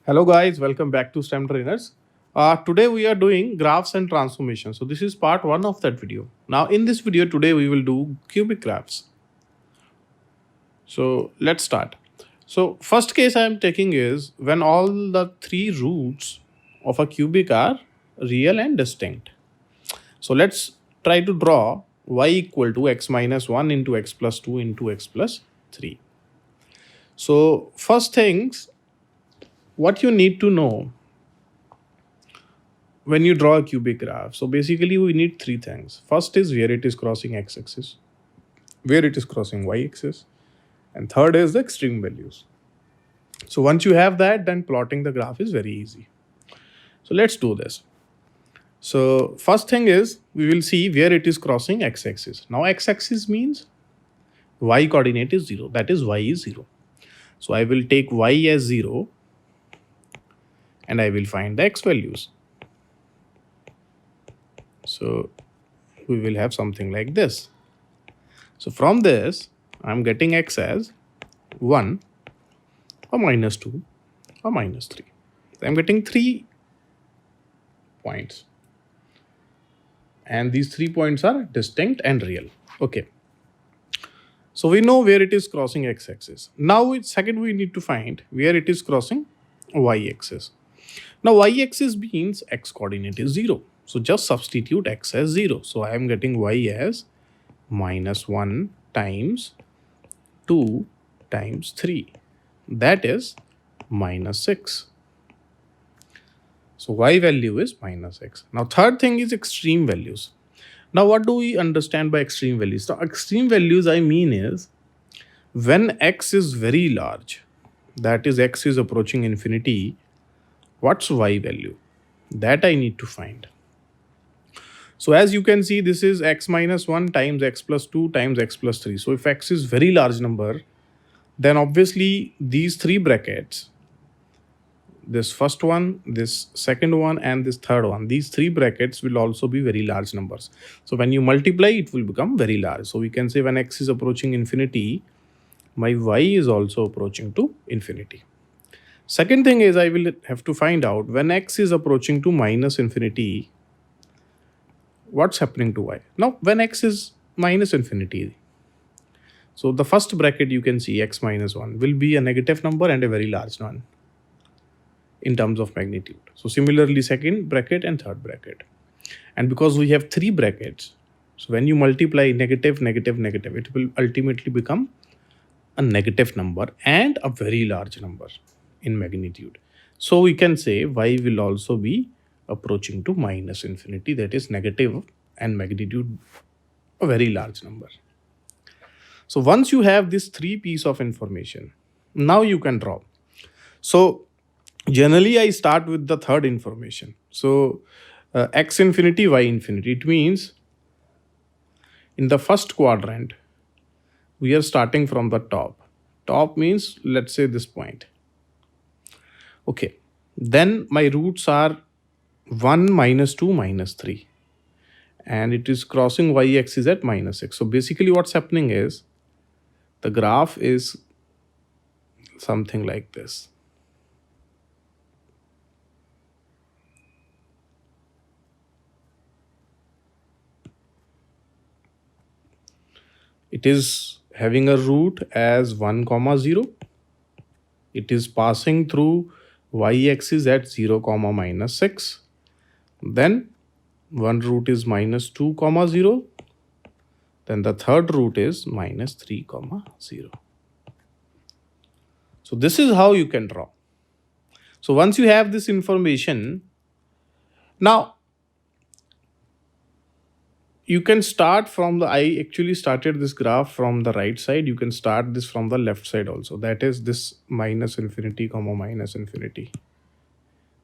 Hello guys, welcome back to STEM Trainers. Today we are doing graphs and transformations. So this is part 1 of that video. Now in this video today we will do cubic graphs. So let's start. So first case I am taking is when all the three roots of a cubic are real and distinct. So let's try to draw y equal to x minus 1 into x plus 2 into x plus 3. So first things, what you need to know when you draw a cubic graph. So basically we need three things. First is where it is crossing x-axis, where it is crossing y-axis, and third is the extreme values. So once you have that, then plotting the graph is very easy. So let's do this. So first thing is we will see where it is crossing x-axis. Now x-axis means y coordinate is 0, that is y is 0. So I will take y as 0 and I will find the x values. So we will have something like this. So from this, I'm getting x as 1 or minus 2 or minus 3. I'm getting 3 points. And these 3 points are distinct and real. Okay. So we know where it is crossing x-axis. Now, second, we need to find where it is crossing y-axis. Now, y-axis means x coordinate is 0. So just substitute x as 0. So I am getting y as minus 1 times 2 times 3. That is minus 6. So y value is minus x. Now third thing is extreme values. Now what do we understand by extreme values? So extreme values I mean is when x is very large, that is x is approaching infinity, what's y value? That I need to find. So as you can see, this is x minus 1 times x plus 2 times x plus 3. So if x is very large number, then obviously these three brackets, this first one, this second one, and this third one, these three brackets will also be very large numbers. So when you multiply, it will become very large. So we can say when x is approaching infinity, my y is also approaching to infinity. Second thing is I will have to find out when x is approaching to minus infinity, what's happening to y. Now when x is minus infinity, so the first bracket you can see x minus 1 will be a negative number and a very large one in terms of magnitude. So similarly second bracket and third bracket. And because we have three brackets, so when you multiply negative, negative, negative, it will ultimately become a negative number and a very large number in magnitude. So we can say y will also be approaching to minus infinity, that is negative and magnitude a very large number. So once you have this three piece of information, now you can draw. So generally I start with the third information. So x infinity, y infinity, it means in the first quadrant we are starting from the top means let's say this point. Okay, then my roots are 1 minus 2 minus 3 and it is crossing y-axis at minus 6. So basically what's happening is the graph is something like this. It is having a root as 1 comma 0. It is passing through y-axis at 0 comma minus 6. Then one root is minus 2 comma 0. Then the third root is minus 3 comma 0. So this is how you can draw. So once you have this information, now you can start from the, I actually started this graph from the right side. You can start this from the left side also. That is this minus infinity comma minus infinity.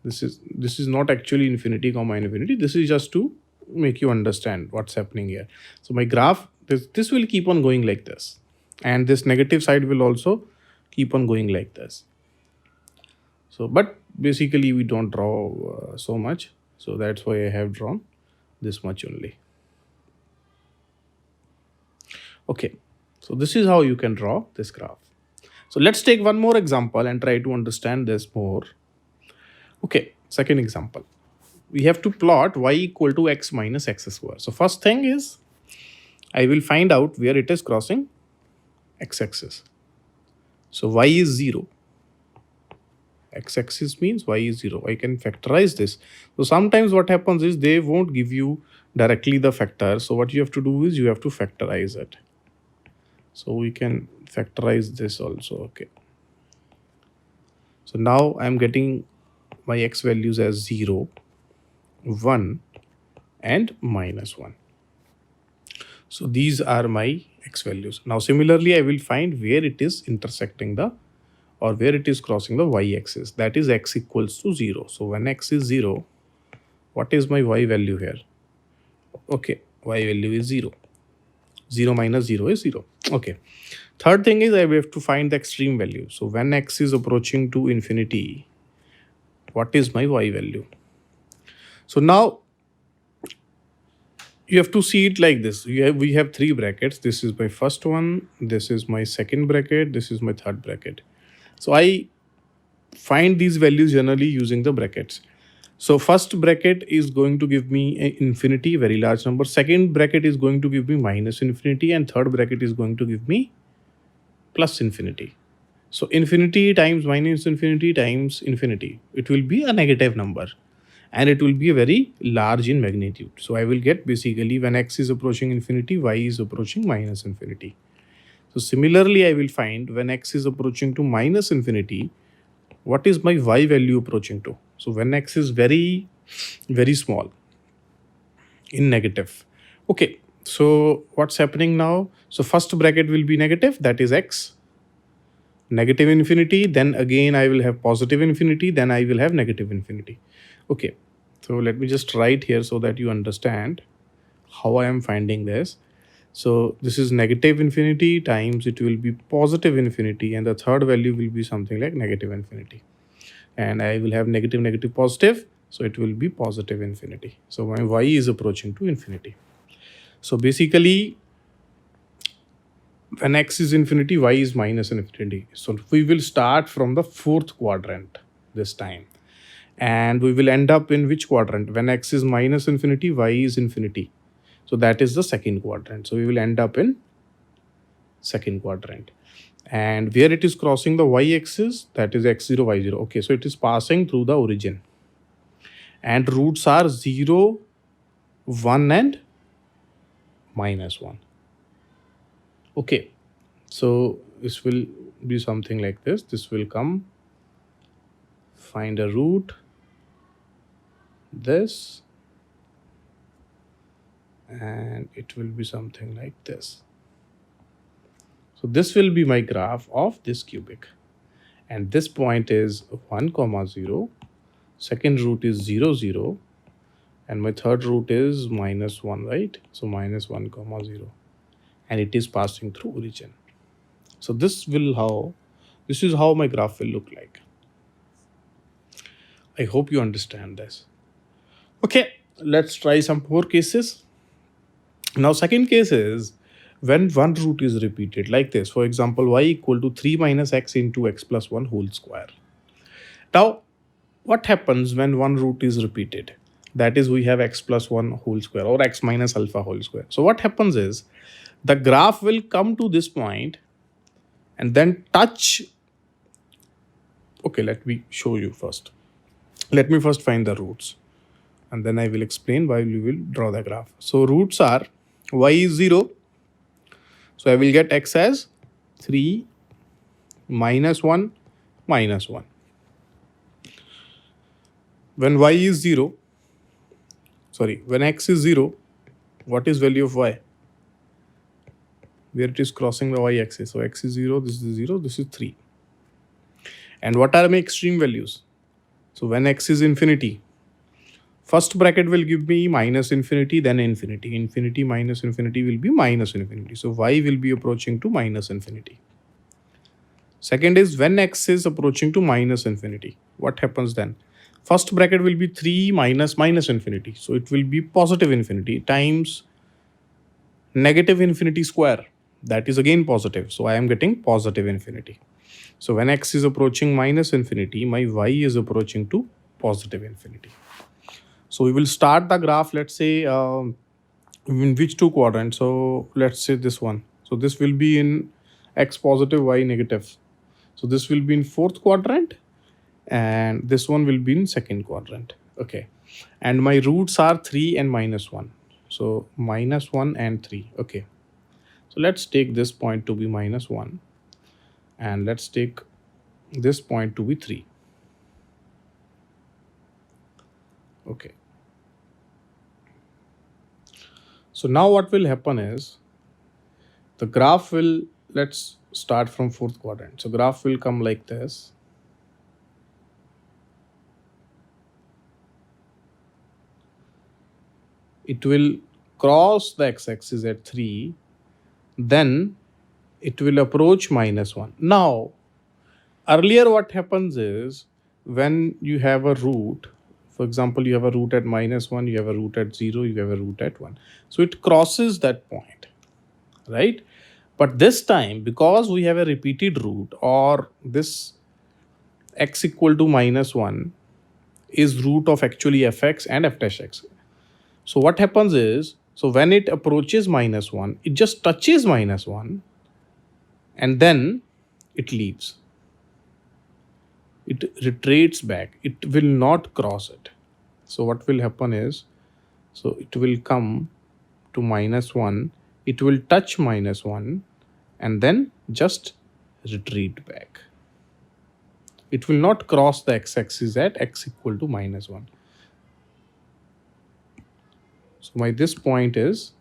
This is not actually infinity comma infinity. This is just to make you understand what's happening here. So my graph, this will keep on going like this. And this negative side will also keep on going like this. So, but basically we don't draw so much. So that's why I have drawn this much only. Okay, so this is how you can draw this graph. So let's take one more example and try to understand this more. Okay, second example. We have to plot y equal to x minus x square. So first thing is I will find out where it is crossing x-axis. So y is 0. X-axis means y is 0. I can factorize this. So sometimes what happens is they won't give you directly the factor. So what you have to do is you have to factorize it. So we can factorize this also. Okay. So now I'm getting my x values as 0, 1 and minus 1. So these are my x values. Now similarly, I will find where it is intersecting the or where it is crossing the y-axis. That is x equals to 0. So when x is 0, what is my y value here? Okay, y value is 0. 0 minus 0 is 0. Okay. Third thing is I have to find the extreme value. So when x is approaching to infinity, what is my y value? So now you have to see it like this. We have three brackets. This is my first one. This is my second bracket. This is my third bracket. So I find these values generally using the brackets. So first bracket is going to give me an infinity, very large number. Second bracket is going to give me minus infinity, and third bracket is going to give me plus infinity. So infinity times minus infinity times infinity, it will be a negative number and it will be very large in magnitude. So I will get basically when x is approaching infinity, y is approaching minus infinity. So similarly, I will find when x is approaching to minus infinity, what is my y value approaching to? So when x is very, very small in negative. Okay, so what's happening now? So first bracket will be negative, that is x. Negative infinity, then again I will have positive infinity, then I will have negative infinity. Okay, so let me just write here so that you understand how I am finding this. So this is negative infinity times it will be positive infinity, and the third value will be something like negative infinity. And I will have negative, negative, positive. So it will be positive infinity. So my y is approaching to infinity. So basically, when x is infinity, y is minus infinity. So we will start from the fourth quadrant this time. And we will end up in which quadrant? When x is minus infinity, y is infinity. So that is the second quadrant. So we will end up in second quadrant. And where it is crossing the y-axis, that is x0, y0. Okay, so it is passing through the origin. And roots are 0, 1 and minus 1. Okay, so this will be something like this. This will come, find a root, this, and it will be something like this. So this will be my graph of this cubic. And this point is 1, 0. Second root is 0, 0. And my third root is minus 1, right? So minus 1, 0. And it is passing through origin. So this is how my graph will look like. I hope you understand this. Okay, let's try some more cases. Now, second case is when one root is repeated like this. For example, y equal to 3 minus x into x plus 1 whole square. Now, what happens when one root is repeated? That is, we have x plus 1 whole square or x minus alpha whole square. So what happens is the graph will come to this point and then touch. Okay, let me show you first. Let me first find the roots and then I will explain why we will draw the graph. So roots are y is 0. So I will get x as 3 minus 1 minus 1. When y is 0, when x is 0, what is value of y? Where it is crossing the y-axis. So x is 0, this is 0, this is 3. And what are my extreme values? So when x is infinity, first bracket will give me minus infinity, then infinity. Infinity minus infinity will be minus infinity. So y will be approaching to minus infinity. Second is when x is approaching to minus infinity. What happens then? First bracket will be 3 minus minus infinity. So it will be positive infinity times negative infinity square. That is again positive. So I am getting positive infinity. So when x is approaching minus infinity, my y is approaching to positive infinity. So we will start the graph, let's say, in which two quadrants. So let's say this one. So this will be in x positive, y negative. So this will be in fourth quadrant, and this one will be in second quadrant. Okay. And my roots are 3 and -1. So -1 and 3. Okay. So let's take this point to be -1, and let's take this point to be 3. Okay. So now what will happen is the graph will, let's start from fourth quadrant. So graph will come like this. It will cross the x-axis at 3, then it will approach -1. Now, earlier what happens is when you have a root, for example, you have a root at -1, you have a root at 0, you have a root at 1. So it crosses that point, right? But this time, because we have a repeated root, or this x equal to -1 is root of actually fx and f dash x. So what happens is, so when it approaches -1, it just touches -1 and then it leaves. It retreats back. It will not cross it. So what will happen is, so it will come to -1, it will touch -1 and then just retreat back. It will not cross the x-axis at x equal to -1. So this point is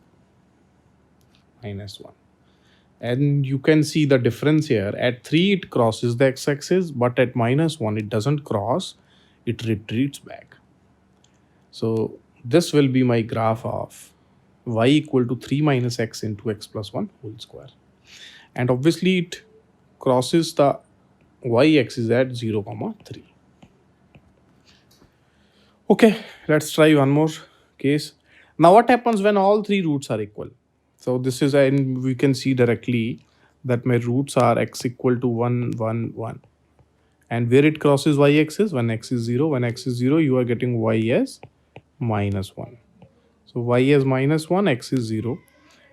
-1. And you can see the difference here. At 3 it crosses the x-axis, but at -1 it doesn't cross, it retreats back. So this will be my graph of y equal to 3 minus x into x plus 1 whole square. And obviously it crosses the y-axis at 0, 3. Okay, let's try one more case. Now what happens when all three roots are equal? So this is, and we can see directly that my roots are x equal to 1, 1, 1. And where it crosses y-axis, when x is 0, when x is 0, you are getting y as -1. So y as -1, x is 0.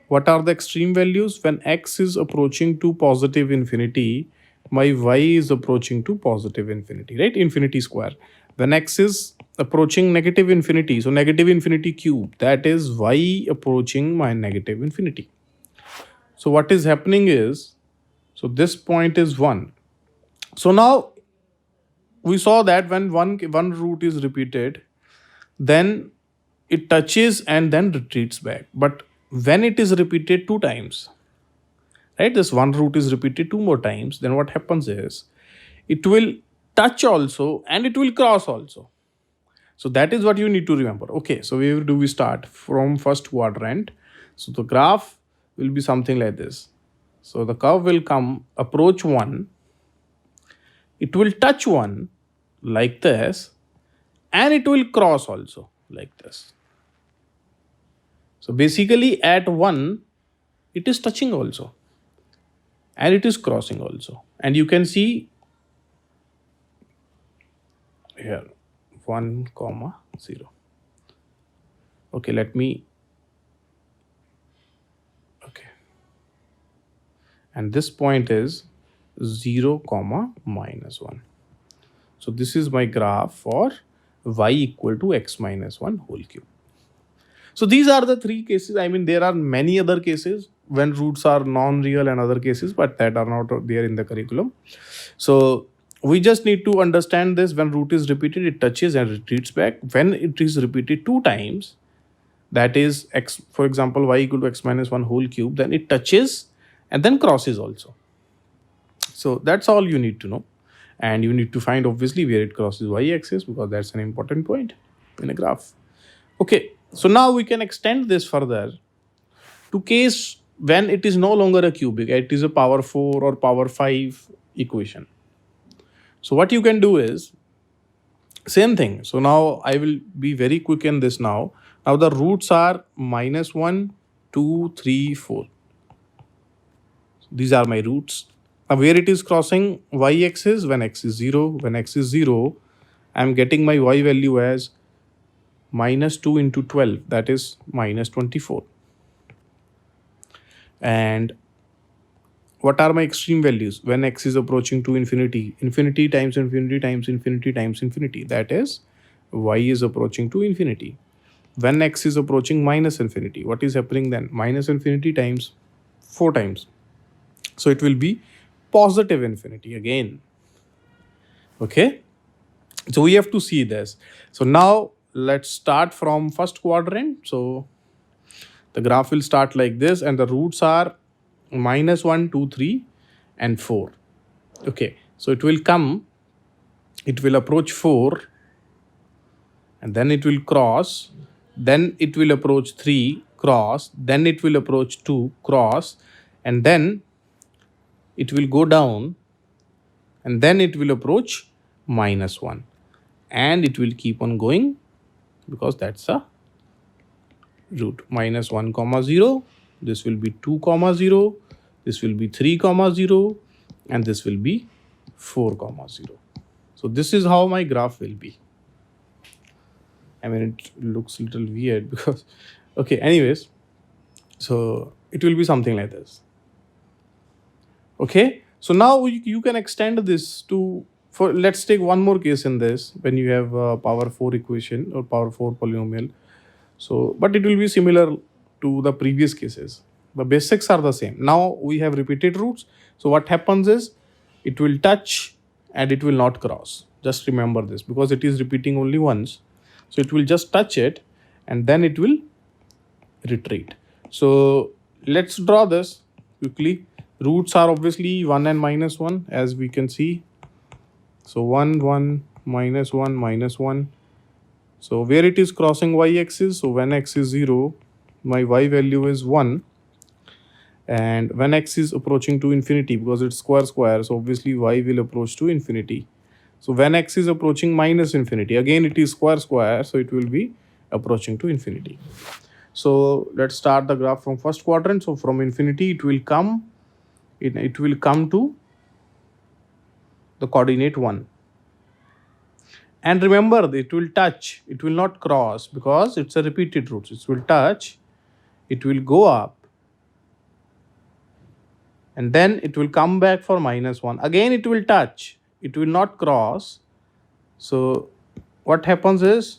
What are the extreme values? When x is approaching to positive infinity, my y is approaching to positive infinity, right? Infinity square. When x is approaching negative infinity, so negative infinity cube, that is y approaching my negative infinity. So what is happening is, so this point is 1. So now we saw that when one root is repeated, then it touches and then retreats back. But when it is repeated 2 times, right, this one root is repeated 2 more times, then what happens is it will touch also and it will cross also. So that is what you need to remember. Okay, so where do we start? From first quadrant. So the graph will be something like this. So the curve will come, approach 1, it will touch 1 like this, and it will cross also like this. So basically at 1, it is touching also and it is crossing also. And you can see here 1, 0. Okay, let me, okay. And this point is 0, -1. So this is my graph for y equal to x minus 1 whole cube. So these are the 3 cases. I mean, there are many other cases when roots are non-real and other cases, but that are not there in the curriculum. So we just need to understand this. When root is repeated, it touches and retreats back. When it is repeated 2 times, that is x, for example, y equal to x minus 1 whole cube, then it touches and then crosses also. So that's all you need to know. And you need to find obviously where it crosses y-axis, because that's an important point in a graph. Okay, so now we can extend this further to case when it is no longer a cubic, it is a power 4 or power 5 equation. So what you can do is same thing. So now I will be very quick in this now. Now the roots are -1, 2, 3, 4. These are my roots. Now where it is crossing y-axis, when x is 0, when x is 0, I'm getting my y value as minus 2 into 12, that is minus 24. And what are my extreme values when x is approaching to infinity? Infinity times infinity times infinity times infinity, that is y is approaching to infinity. When x is approaching minus infinity, what is happening then? Minus infinity times 4 times. So it will be positive infinity again. Okay, so we have to see this. So now let's start from first quadrant. So the graph will start like this, and the roots are minus 1, 2, 3, and 4. Okay, so it will come, it will approach 4, and then it will cross, then it will approach 3, cross, then it will approach 2, cross, and then it will go down, and then it will approach minus 1, and it will keep on going because that's a root. Minus 1 comma 0, this will be 2 comma 0, this will be 3 comma 0, and this will be 4 comma 0. So this is how my graph will be. I mean, it looks a little weird because, okay, anyways, so it will be something like this. Okay, so now you can extend this to, for let's take one more case in this, when you have a power 4 equation or power 4 polynomial. So, but it will be similar to the previous cases. The basics are the same. Now we have repeated roots. So what happens is it will touch and it will not cross. Just remember this because it is repeating only once. So it will just touch it and then it will retreat. So let's draw this quickly. Roots are obviously 1 and minus 1, as we can see. So 1, 1, minus 1, minus 1. So where it is crossing y-axis, so when x is 0, my y value is 1. And when x is approaching to infinity, because it's square square, so obviously y will approach to infinity. So when x is approaching minus infinity, again it is square square, so it will be approaching to infinity. So let's start the graph from first quadrant. So from infinity it will come, it will come to the coordinate 1. And remember, it will touch, it will not cross because it's a repeated root. It will touch, it will go up, and then it will come back for minus 1. Again it will touch, it will not cross. So what happens is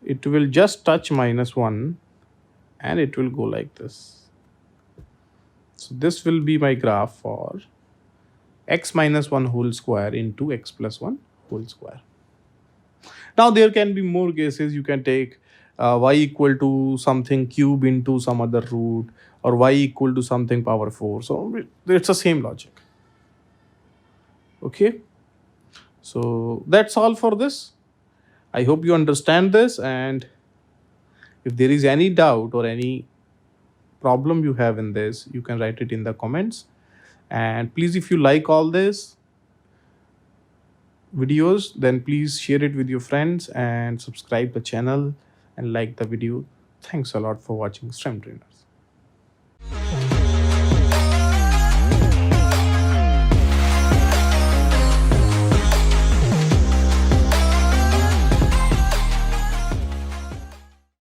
it will just touch minus 1 and it will go like this. So this will be my graph for x minus 1 whole square into x plus 1 whole square. Now there can be more cases. You can take y equal to something cube into some other root, or y equal to something power 4. So it's the same logic. Okay, so that's all for this. I hope you understand this, and if there is any doubt or any problem you have in this, you can write it in the comments. And please, if you like all this videos, then please share it with your friends and subscribe the channel and like the video. Thanks a lot for watching STEM Trainers.